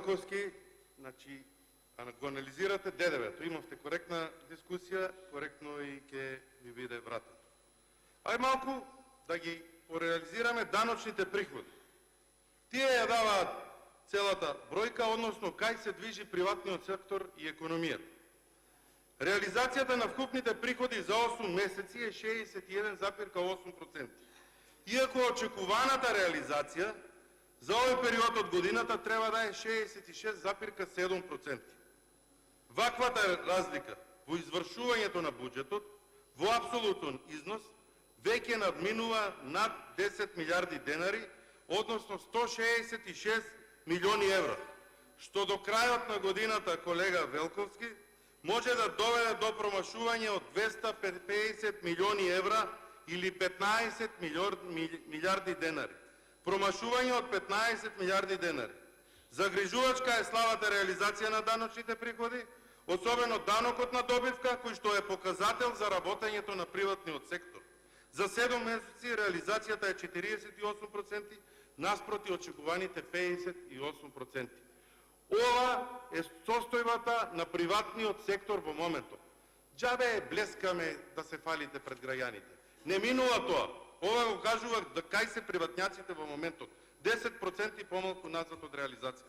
Велковски, значи, го анализирате ДДВ-то. Имавте коректна дискусия, коректно и ќе ви биде вратено. Ај малку да ги пореализираме даночните приходи. Тие ја даваат целата бројка, односно кај се движи приватниот сектор и економијата. Реализацијата на вкупните приходи за 8 месеци е 61,8%. Иако очекуваната реализација за овој период од годината треба да е 66,7%. Ваквата разлика во извршувањето на буџетот во апсолутен износ веќе надминува над 10 милиарди денари, односно 166 милиони евра, што до крајот на годината, колега Велковски, може да доведе до промашување од 250 милиони евра или 15 милиарди денари. Промашување од 15 милиарди денари. Загрижувачка е слабата реализација на даночните приходи, особено данокот на добивка, кој што е показател за работењето на приватниот сектор. За 7 месеци реализацијата е 48%, наспроти очекуваните 58%. Ова е состојбата на приватниот сектор во моментот. Џабе блескаме да се фалите пред граѓаните. Не минува тоа. Ова го кажува да кај се приватњаците во моментот. 10% помалку назад од реализација.